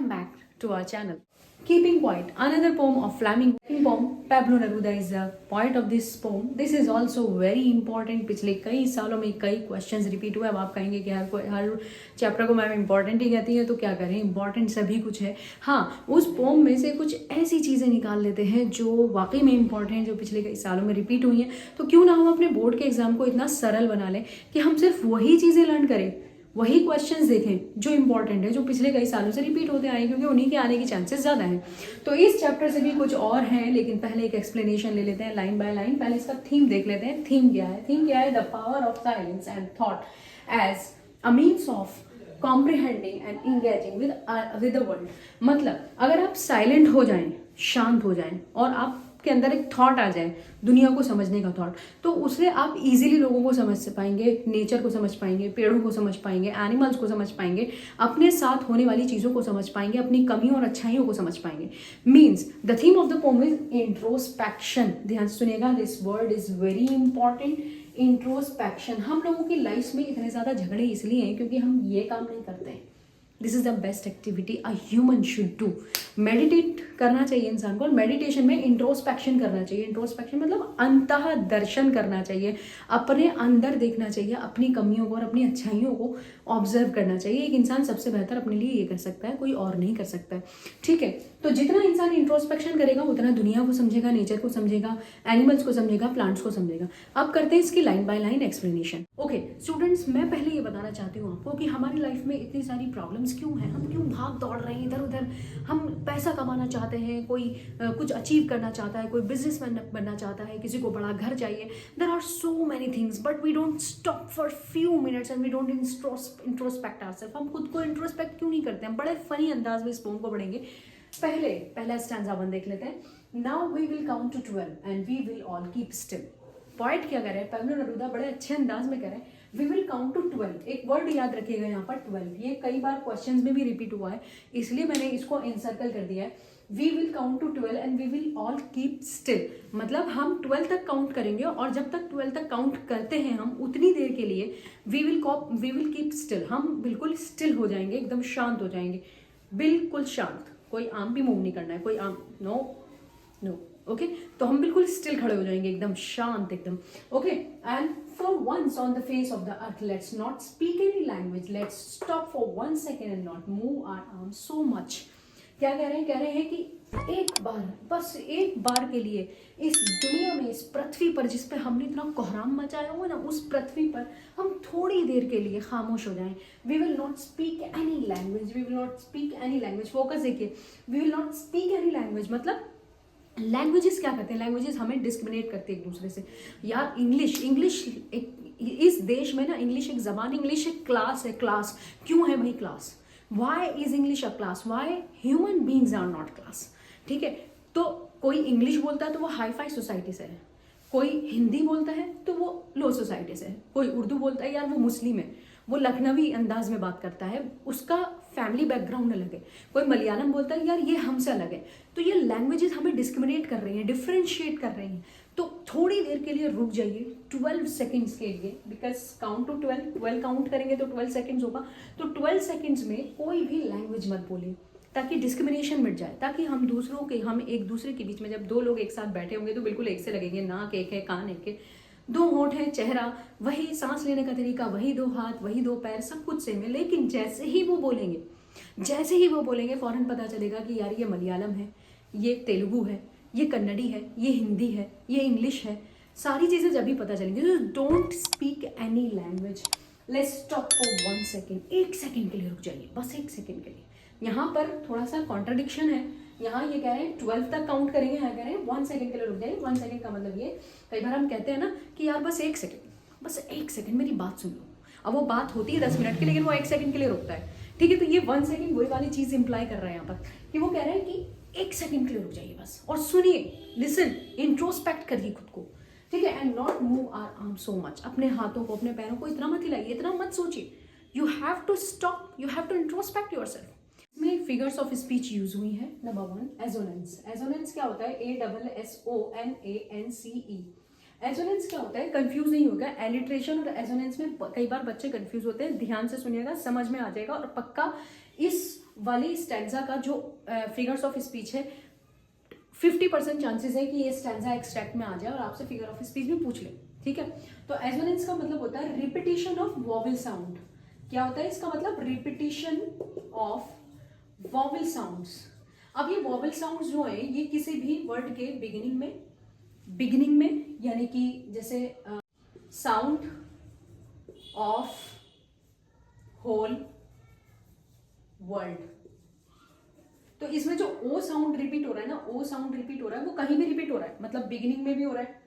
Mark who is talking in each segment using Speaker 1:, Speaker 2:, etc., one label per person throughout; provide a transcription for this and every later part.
Speaker 1: welcome back to our channel. Keeping Quiet, another poem of Flamingo poem. Pablo Neruda is the poet of this poem. This is also very important. पिछले कई सालों में कई questions repeat हुए. अब आप कहेंगे कि हर चैप्टर को मैम इंपॉर्टेंट ही कहती है, तो क्या करें, इंपॉर्टेंट सभी कुछ है. हाँ, उस पोम में से कुछ ऐसी चीज़ें निकाल लेते हैं जो वाकई में इंपॉर्टेंट, जो पिछले कई सालों में रिपीट हुई हैं. तो क्यों ना हम अपने बोर्ड के एग्जाम को इतना सरल बना लें कि हम सिर्फ वही चीज़ें लर्न करें, वही क्वेश्चंस देखें जो इंपॉर्टेंट है, जो पिछले कई सालों से रिपीट होते आए, क्योंकि उन्हीं के आने के चांसेस ज़्यादा हैं. तो इस चैप्टर से भी कुछ और हैं, लेकिन पहले एक एक्सप्लेनेशन ले लेते हैं लाइन बाय लाइन. पहले इसका थीम देख लेते हैं. थीम क्या है? थीम क्या है? The power of silence and thought as a means of comprehending and engaging with the world. मतलब अगर आप साइलेंट हो जाएं, शांत हो जाएं, और आपके अंदर एक थॉट आ जाए, दुनिया को समझने का थॉट, तो उससे आप इजीली लोगों को समझ पाएंगे, नेचर को समझ पाएंगे, पेड़ों को समझ पाएंगे, एनिमल्स को समझ पाएंगे, अपने साथ होने वाली चीज़ों को समझ पाएंगे, अपनी कमियों और अच्छाइयों को समझ पाएंगे. Means the theme of the pome is introspection. ध्यान से सुनिएगा, this word is very important. Introspection. हम लोगों की लाइफ में इतने ज़्यादा झगड़े इसलिए हैं क्योंकि हम ये काम नहीं करते हैं. This is the best activity a human should do. Meditate करना चाहिए इंसान को, और मेडिटेशन में इंट्रोस्पेक्शन करना चाहिए. इंट्रोस्पेक्शन मतलब अंतः दर्शन करना चाहिए, अपने अंदर देखना चाहिए, अपनी कमियों को और अपनी अच्छाइयों को ऑब्जर्व करना चाहिए. एक इंसान सबसे बेहतर अपने लिए ये कर सकता है, कोई और नहीं कर सकता है. ठीक है, तो जितना इंसान इंट्रोस्पेक्शन करेगा उतना दुनिया को समझेगा, नेचर को समझेगा, एनिमल्स को समझेगा, प्लांट्स को समझेगा. अब करते हैं इसकी line by line explanation. Okay students, मैं पहले ये बताना चाहती हूँ आपको कि हमारी लाइफ में इतनी सारी प्रॉब्लम्स क्यों हैं, हम क्यों भाग दौड़ रहे हैं इधर उधर. हम पैसा कमाना चाहते हैं, कोई कुछ अचीव करना चाहता है, कोई बिजनेसमैन बनना चाहता है, किसी को बड़ा घर चाहिए. There are so many things but we don't stop for few minutes and we don't introspect ourselves. हम खुद को इंट्रोस्पेक्ट क्यों नहीं करते? हम बड़े फनी अंदाज में इस पोम को पढ़ेंगे. पहला स्टैंजा 1 देख लेते हैं. Now we will count to 12 and we will all keep still. Point क्या कर रहे हैं? पैब्लो नेरुदा बड़े अच्छे अंदाज में कर रहे हैं. We will count to 12. एक वर्ड याद रखिएगा यहाँ पर 12. ये कई बार क्वेश्चंस में भी रिपीट हुआ है, इसलिए मैंने इसको इनसर्कल कर दिया है. We will count to 12 and we will all keep still. मतलब हम 12 तक काउंट करेंगे, और जब तक 12 तक काउंट करते हैं हम, उतनी देर के लिए वी विल कीप स्टिल. हम बिल्कुल स्टिल हो जाएंगे, एकदम शांत हो जाएंगे, बिल्कुल शांत. कोई आम भी मूव नहीं करना है, कोई आम नो. ओके, तो हम बिल्कुल स्टिल खड़े हो जाएंगे, एकदम शांत, एकदम. Okay, and for once on the face of the earth let's not speak any language, let's stop for 1 second and not move our arm so much. क्या कह रहे हैं? कह रहे हैं कि एक बार, बस एक बार के लिए इस दुनिया में, इस पृथ्वी पर जिस पे हमने इतना कोहराम मचाया हुआ ना, उस पृथ्वी पर हम थोड़ी देर के लिए खामोश हो जाएं. We will not speak any language, we will not speak any language. Focus देखिए, we will not speak any language मतलब लैंग्वेजेस क्या करते हैं? लैंग्वेजेस हमें डिस्क्रिमिनेट करते हैं एक दूसरे से. यार इंग्लिश इस देश में ना, इंग्लिश एक जबान, इंग्लिश एक क्लास है. क्लास क्यों है भाई? Class, why is English a class? Why human beings are not class. ठीक है, तो कोई इंग्लिश बोलता है तो वो हाई फाई सोसाइटी से है, कोई हिंदी बोलता है तो वो लो सोसाइटी से है, कोई उर्दू बोलता है यार वो मुस्लिम है, वो लखनवी अंदाज में बात करता है, उसका फैमिली बैकग्राउंड अलग है. कोई मलयालम बोलता है यार ये हमसे अलग है. तो ये लैंग्वेजेस हमें डिस्क्रिमिनेट कर रही हैं, डिफ्रेंशिएट कर रही हैं. तो थोड़ी देर के लिए रुक जाइए, 12 सेकेंड्स के लिए, बिकॉज काउंट टू 12 काउंट करेंगे तो 12 सेकेंड्स होगा. तो 12 सेकेंड्स में कोई भी लैंग्वेज मत बोलिए, ताकि डिस्क्रिमिनेशन मिट जाए, ताकि हम एक दूसरे के बीच में, जब दो लोग एक साथ बैठे होंगे तो बिल्कुल एक से लगेंगे. नाक एक है, कान एक है, 2 होंठ है, चेहरा वही, सांस लेने का तरीका वही, 2 हाथ वही, 2 पैर, सब कुछ सेम है. लेकिन जैसे ही वो बोलेंगे फौरन पता चलेगा कि यार ये मलयालम है, ये तेलुगु है, ये कन्नड़ी है, ये हिंदी है, ये इंग्लिश है. सारी चीज़ें जब भी पता चलेंगी. तो don't speak any language. Let's stop for 1 second. 1 second के लिए रुक जाइए, बस 1 सेकेंड के लिए. यहाँ पर थोड़ा सा कॉन्ट्रडिक्शन है. यहाँ ये कह रहे हैं 12 तक काउंट करेंगे, यहाँ कह रहे हैं 1 सेकेंड के लिए रुक जाइए. 1 सेकेंड का मतलब ये, कई बार हम कहते हैं ना कि यार बस 1 सेकेंड, बस 1 सेकेंड मेरी बात सुन लो. अब वो बात होती है 10 मिनट की, लेकिन वो 1 सेकेंड के लिए रुकता है. ठीक है, तो ये 1 सेकेंड वही वाली चीज़ इंप्लाई कर रहे हैं यहाँ पर, कि वो कह रहे हैं कि 1 सेकेंड के लिए रुक जाइए बस, और सुनिए, लिसन, इंट्रोस्पेक्ट करिए खुद को. ठीक है, and not move our arm so much. अपने हाथों को, अपने पैरों को इतना मत हिलाइए, इतना मत सोचिए. You have to stop, you have to introspect yourself. में फिगर्स ऑफ स्पीच यूज हुई है. Number 1, assonance. एजोनेंस क्या होता है? ASSONANCE. एजोनेंस क्या होता है? कंफ्यूज नहीं होगा. एलिट्रेशन और एजोनेंस में कई बार बच्चे कंफ्यूज होते हैं. ध्यान से सुनिएगा, समझ में आ जाएगा, और पक्का इस वाली स्टैंजा का जो फिगर्स ऑफ स्पीच है 50% चांसेस है कि ये स्टैंजा एक्सट्रैक्ट में आ जाए और आपसे फिगर ऑफ स्पीच भी पूछ ले, ठीक है। तो एजोनेंस का मतलब होता है रिपीटिशन ऑफ वॉवेल साउंड। क्या होता है इसका मतलब? Repetition of vowel sounds. अब ये वॉवेल साउंड्स जो है ये किसी भी वर्ड के बिगिनिंग में यानी कि जैसे साउंड ऑफ होल वर्ल्ड, तो इसमें जो ओ साउंड रिपीट हो रहा है ना, ओ साउंड रिपीट हो रहा है, वो कहीं भी रिपीट हो रहा है, मतलब बिगिनिंग में भी हो रहा है,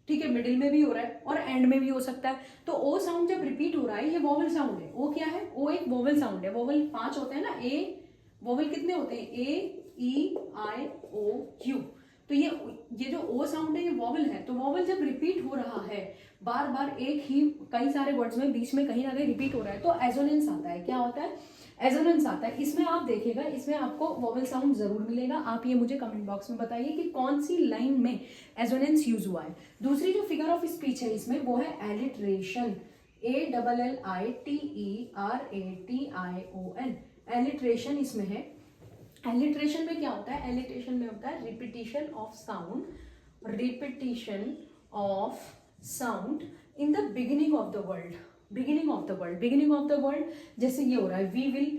Speaker 1: ठीक है, मिडिल में भी हो रहा है और एंड में भी हो सकता है। तो ओ साउंड जब रिपीट हो रहा है, ये वोवेल साउंड है। ओ क्या है? ओ एक वोवेल साउंड है। वोवेल 5 होते हैं ना, ए वोवेल कितने होते हैं? ए ई आई ओ यू। तो ये जो ओ साउंड है ये वोवेल है। तो वोवेल जब रिपीट हो रहा है बार बार एक ही कई सारे वर्ड्स में बीच में कहीं ना कहीं रिपीट हो रहा है, तो एजोनेंस आता है। क्या होता है? एजोनेंस आता है। इसमें आप देखिएगा, इसमें आपको वोवेल साउंड जरूर मिलेगा। आप ये मुझे कमेंट बॉक्स में बताइए कि कौन सी लाइन में एजोनेंस यूज हुआ है। दूसरी जो फिगर ऑफ स्पीच है इसमें वो है एलिट्रेशन, ALLITERATION। एलिट्रेशन इसमें है। एलिट्रेशन में क्या होता है? एलिट्रेशन में होता है repetition of sound, repetition of sound in the beginning of the word. Beginning of the word जैसे ये हो रहा है वी विल,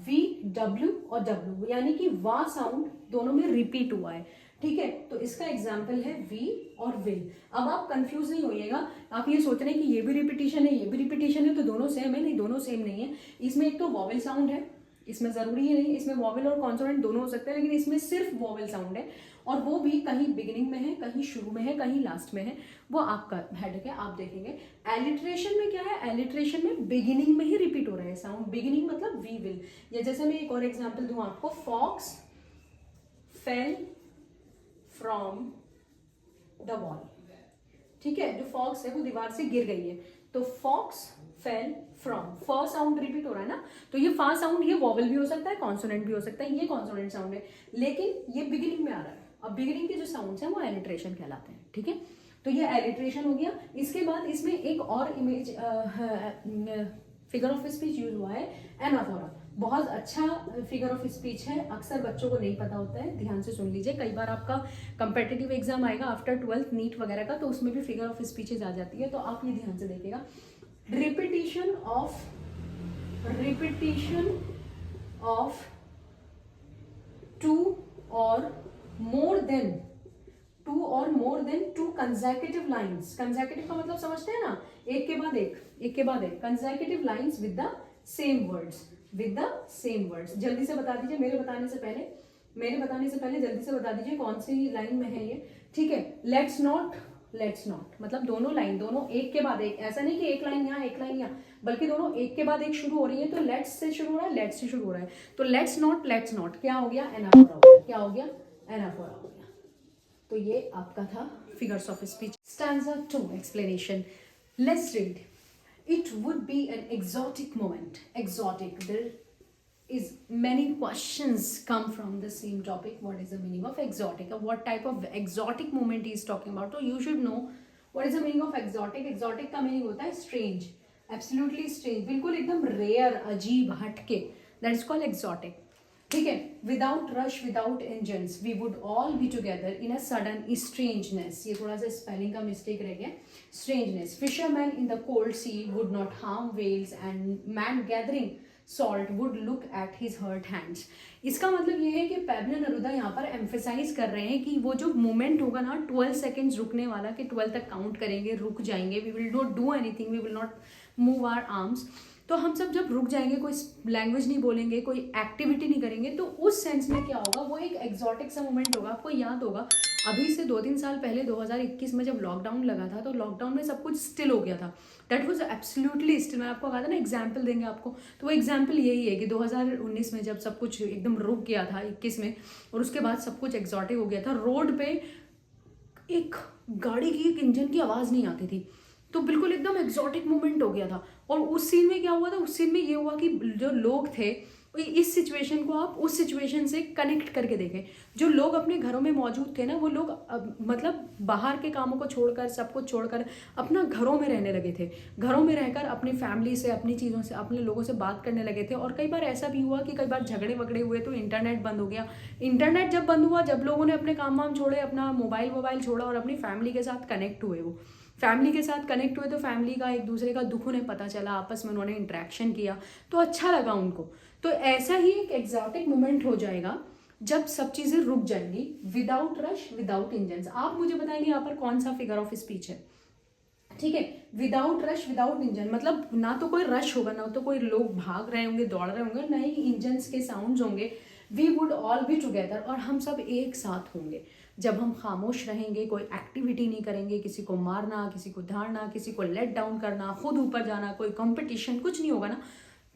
Speaker 1: VW और W, यानी कि वा साउंड दोनों में रिपीट हुआ है, ठीक है। तो इसका एग्जाम्पल है वी और विल। अब आप कंफ्यूज नहीं होइएगा, आप ये सोच रहे हैं कि ये भी रिपीटिशन है ये भी रिपीटिशन है, तो दोनों सेम है। नहीं, दोनों सेम नहीं है। इसमें एक तो वॉवेल साउंड है, इसमें जरूरी है नहीं, इसमें वॉवेल और कॉन्सोनेंट दोनों हो सकते हैं, लेकिन इसमें सिर्फ वॉवेल साउंड है और वो भी कहीं बिगिनिंग में है, कहीं शुरू में है, कहीं लास्ट में है। वो आपका हेडेक है, आप देखेंगे। एलिट्रेशन में क्या है? एलिट्रेशन में बिगिनिंग में ही रिपीट हो रहा है साउंड। बिगिनिंग मतलब वी विल। या जैसे मैं एक और एग्जाम्पल दूं आपको, fox fell from the wall, ठीक है। जो फॉक्स है वो दीवार से गिर गई है, तो फॉक्स फेल फ्रॉम, फ साउंड रिपीट हो रहा है ना, तो ये फा साउंड ये वॉवेल भी हो सकता है, कॉन्सोनेंट भी हो सकता है, ये कॉन्सोनेंट साउंड है, लेकिन ये बिगिनिंग में आ रहा है। अब बिगिनिंग के जो साउंड्स हैं वो एलिट्रेशन कहलाते हैं, ठीक है। तो ये एलिट्रेशन हो गया। इसके बाद इसमें एक और image figure of speech use हुआ है, एनाफोरा। बहुत अच्छा फिगर ऑफ स्पीच है, अक्सर बच्चों को नहीं पता होता है, ध्यान से सुन लीजिए। कई बार आपका कंपेटिटिव एग्जाम आएगा आफ्टर 12th नीट वगैरह का, तो उसमें भी फिगर ऑफ स्पीचेज आ जाती है, तो आप ये ध्यान से देखिएगा। रिपीटिशन ऑफ टू और more than to consecutive lines. Consecutive का मतलब समझते हैं ना, एक के बाद एक consecutive lines with the same words. जल्दी से बता दीजिए, मेरे बताने से पहले जल्दी से बता दीजिए कौन सी लाइन में है ये, ठीक है। लेट्स नॉट मतलब दोनों एक के बाद एक, ऐसा नहीं कि एक लाइन यहाँ एक लाइन यहाँ, बल्कि दोनों एक के बाद एक शुरू हो रही है। तो लेट्स से शुरू हो रहा है, तो लेट्स नॉट क्या हो गया? एनाफोरा हो गया। क्या हो गया? एनाफोरा हो गया। तो ये आपका था figures of speech. Stanza 2 explanation. Let's read. It would be an exotic moment. Exotic. There is many questions come from the same topic. What is the meaning of exotic? Or what type of exotic moment he is talking about? So you should know what is the meaning of exotic. Exotic का meaning होता है strange, absolutely strange, बिल्कुल एकदम rare, अजीब, हटके. That is called exotic. ठीक है। Without rush without engines we would all be together in a sudden strangeness. ये थोड़ा सा स्पेलिंग का मिस्टेक रह गया, strangeness. Fisherman in the cold sea would not harm whales and man gathering salt would look at his hurt hands. इसका मतलब ये है कि पैब्लो नेरुदा यहाँ पर एम्फेसाइज कर रहे हैं कि वो जो मोमेंट होगा ना 12 सेकेंड्स रुकने वाला, कि 12 तक काउंट करेंगे, रुक जाएंगे, we will not do anything, we will not move our arms. तो हम सब जब रुक जाएंगे, कोई लैंग्वेज नहीं बोलेंगे, कोई एक्टिविटी नहीं करेंगे, तो उस सेंस में क्या होगा? वो एक एक्सोटिक सा मोमेंट होगा। आपको याद होगा अभी से 2-3 साल पहले 2021 में जब लॉकडाउन लगा था, तो लॉकडाउन में सब कुछ स्टिल हो गया था। That was absolutely still. मैं आपको कहा था ना एग्जाम्पल देंगे आपको, तो वो एग्जाम्पल यही है कि 2019 में जब सब कुछ एकदम रुक गया था 21 में, और उसके बाद सब कुछ एक्सोटिक हो गया था। रोड पे एक गाड़ी की एक इंजन की आवाज़ नहीं आती थी, तो बिल्कुल एकदम एक्सोटिक मोमेंट हो गया था। और उस सीन में क्या हुआ था? उस सीन में ये हुआ कि जो लोग थे इस सिचुएशन को आप उस सिचुएशन से कनेक्ट करके देखें। जो लोग अपने घरों में मौजूद थे ना, वो लोग मतलब बाहर के कामों को छोड़कर, सब कुछ छोड़कर अपना घरों में रहने लगे थे। घरों में रहकर अपनी फैमिली से, अपनी चीज़ों से, अपने लोगों से बात करने लगे थे। और कई बार ऐसा भी हुआ कि कई बार झगड़े वगड़े हुए तो इंटरनेट बंद हो गया। इंटरनेट जब बंद हुआ, जब लोगों ने अपने काम वाम छोड़े, अपना मोबाइल छोड़ा और अपनी फैमिली के साथ कनेक्ट हुए, वो फैमिली के साथ कनेक्ट हुए तो फैमिली का एक दूसरे का दुख उन्हें पता चला, आपस में उन्होंने इंटरेक्शन किया तो अच्छा लगा उनको। तो ऐसा ही एक एग्जॉटिक मोमेंट हो जाएगा जब सब चीज़ें रुक जाएंगी, विदाउट रश, विदाउट इंजन। आप मुझे बताएंगे यहाँ पर कौन सा फिगर ऑफ स्पीच है, ठीक है। विदाउट रश, विदाउट इंजन मतलब ना तो कोई रश होगा, ना तो कोई लोग भाग रहे होंगे, दौड़ रहे होंगे, ना ही इंजन्स के साउंड्स होंगे। We would all be together, और हम सब एक साथ होंगे। जब हम खामोश रहेंगे, कोई एक्टिविटी नहीं करेंगे, किसी को मारना, किसी को धारना, किसी को लेट डाउन करना, खुद ऊपर जाना, कोई कंपटीशन, कुछ नहीं होगा ना,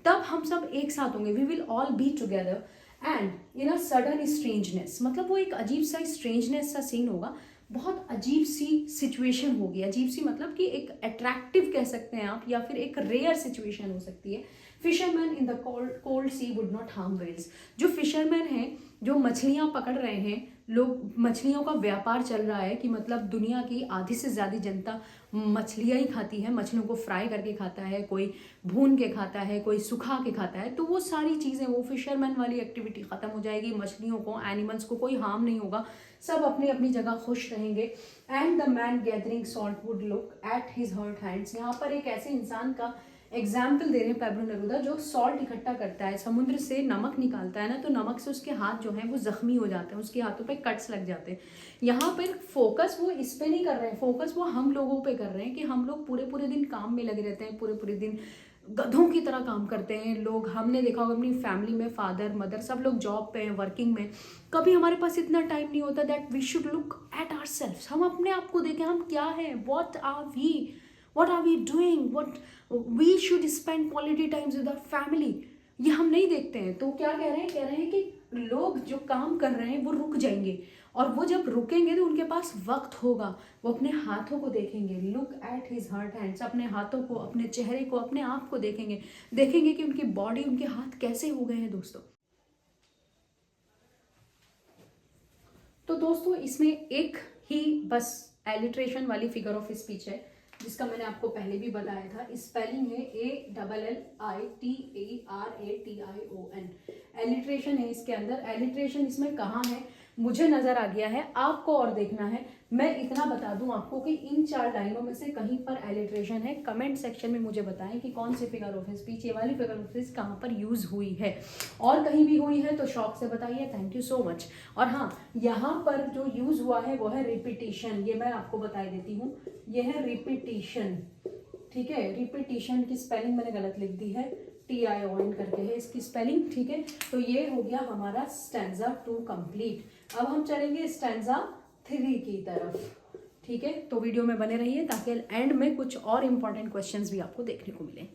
Speaker 1: तब हम सब एक साथ होंगे। We will all be together and in a sudden strangeness, मतलब वो एक अजीब सा स्ट्रेंजनेस सा सीन होगा, बहुत अजीब सी सिचुएशन होगी। अजीब सी मतलब कि एक अट्रैक्टिव कह सकते हैं आप, या फिर एक रेयर सिचुएशन हो सकती है। Fisherman in the cold sea would not harm whales. जो फिशरमैन हैं, जो मछलियाँ पकड़ रहे हैं, लोग, मछलियों का व्यापार चल रहा है कि मतलब दुनिया की आधी से ज़्यादा जनता मछलियाँ ही खाती है, मछलियों को फ्राई करके खाता है, कोई भून के खाता है, कोई सुखा के खाता है। तो वो सारी चीज़ें, वो फिशरमैन वाली एक्टिविटी ख़त्म हो जाएगी। मछलियों को, एनिमल्स को कोई हार्म नहीं होगा, सब अपनी अपनी जगह खुश रहेंगे। And the man gathering salt would look at his hurt hands. यहाँ पर एक ऐसे इंसान का एग्जाम्पल दे रहे हैं पैब्लो नेरूदा, जो सॉल्ट इकट्ठा करता है, समुद्र से नमक निकालता है ना, तो नमक से उसके हाथ जो हैं वो जख्मी हो जाते हैं, उसके हाथों पे कट्स लग जाते हैं। यहाँ पर फोकस वो इस पे नहीं कर रहे हैं, फोकस वो हम लोगों पे कर रहे हैं कि हम लोग पूरे पूरे दिन काम में लगे रहते हैं, पूरे पूरे दिन गधों की तरह काम करते हैं लोग। हमने देखा होगा अपनी फैमिली में, फादर मदर सब लोग जॉब पे हैं, वर्किंग में, कभी हमारे पास इतना टाइम नहीं होता that we should look at ourselves. हम अपने आप को देखें, हम क्या हैं, what are we doing, what we should spend quality times with our family। ये हम नहीं देखते हैं। तो क्या कह रहे हैं कि लोग जो काम कर रहे हैं वो रुक जाएंगे, और वो जब रुकेंगे तो उनके पास वक्त होगा, वो अपने हाथों को देखेंगे, look at his hurt hands, अपने हाथों को, अपने चेहरे को, अपने आप को देखेंगे कि उनकी बॉडी, उनके हाथ कैसे हो गए हैं दोस्तों। तो दोस्तों इसमें एक ही बस एलिट्रेशन वाली फिगर ऑफ स्पीच है, जिसका मैंने आपको पहले भी बताया था। स्पेलिंग है ALLITARATION। एलिट्रेशन है इसके अंदर। एलिट्रेशन इसमें कहाँ है मुझे नजर आ गया है, आपको और देखना है। मैं इतना बता दूं आपको कि इन 4 लाइनों में से कहीं पर एलिट्रेशन है। कमेंट सेक्शन में मुझे बताएं कि कौन सी फिगर ऑफ स्पीच, ये वाली फिगर ऑफ स्पीच कहाँ पर यूज हुई है, और कहीं भी हुई है तो शौक से बताइए। Thank you so much. और हाँ, यहाँ पर जो यूज हुआ है वो है रिपीटिशन। ये मैं आपको बता देती हूँ, ये है रिपीटिशन, ठीक है। रिपीटिशन की स्पेलिंग मैंने गलत लिख दी है, TION करके है इसकी स्पेलिंग, ठीक है। तो ये हो गया हमारा स्टैंजा 2 कंप्लीट। अब हम चलेंगे स्टैंजा 3 की तरफ, ठीक है। तो वीडियो में बने रहिए ताकि एंड में कुछ और इंपॉर्टेंट क्वेश्चंस भी आपको देखने को मिले।